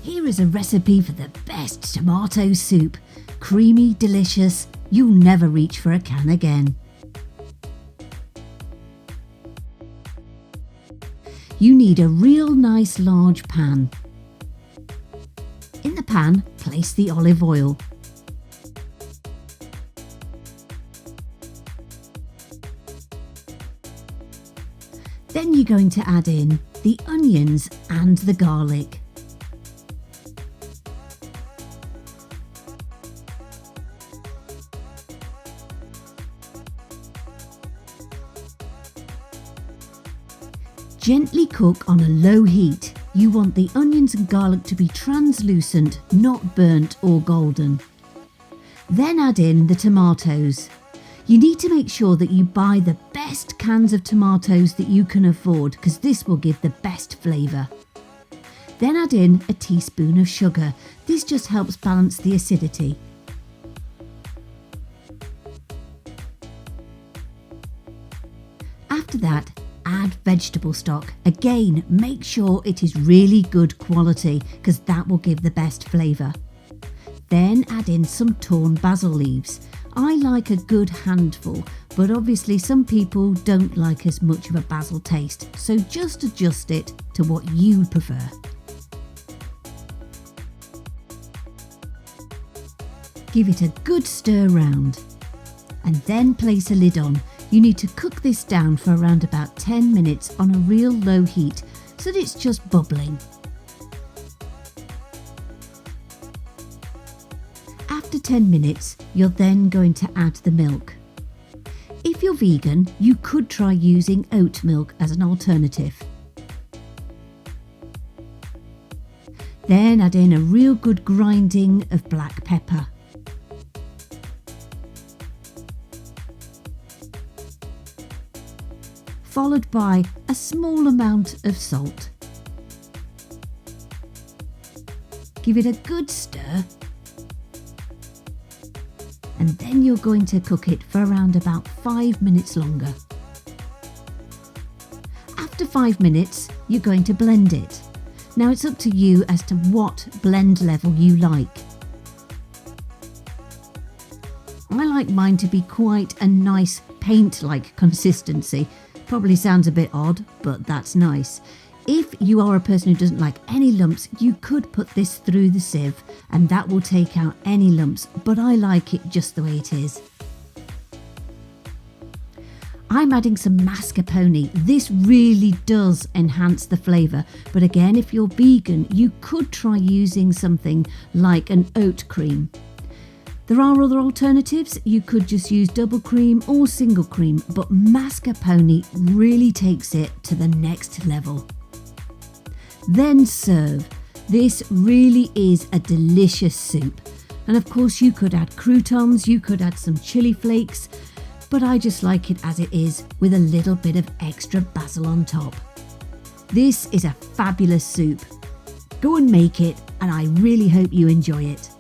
Here is a recipe for the best tomato soup. Creamy, delicious, you'll never reach for a can again. You need a real nice large pan. In the pan, place the olive oil. Then you're going to add in the onions and the garlic. Gently cook on a low heat. You want the onions and garlic to be translucent, not burnt or golden. Then add in the tomatoes. You need to make sure that you buy the best cans of tomatoes that you can afford, because this will give the best flavour. Then add in a teaspoon of sugar. This just helps balance the acidity. After that, add vegetable stock. Again, make sure it is really good quality, because that will give the best flavour. Then add in some torn basil leaves. I like a good handful, but obviously some people don't like as much of a basil taste, so just adjust it to what you prefer. Give it a good stir round and then place a lid on. You need to cook this down for around about 10 minutes on a real low heat so that it's just bubbling. After 10 minutes, you're then going to add the milk. If you're vegan, you could try using oat milk as an alternative. Then add in a real good grinding of black pepper. Followed by a small amount of salt. Give it a good stir. And then you're going to cook it for around about 5 minutes longer. After 5 minutes, you're going to blend it. Now it's up to you as to what blend level you like. I like mine to be quite a nice paint-like consistency. Probably sounds a bit odd, but that's nice. If you are a person who doesn't like any lumps, you could put this through the sieve and that will take out any lumps, but I like it just the way it is. I'm adding some mascarpone. This really does enhance the flavour, but again, if you're vegan, you could try using something like an oat cream. There are other alternatives. You could just use double cream or single cream, but mascarpone really takes it to the next level. Then serve. This really is a delicious soup. And of course you could add croutons, you could add some chili flakes, but I just like it as it is with a little bit of extra basil on top. This is a fabulous soup. Go and make it, and I really hope you enjoy it.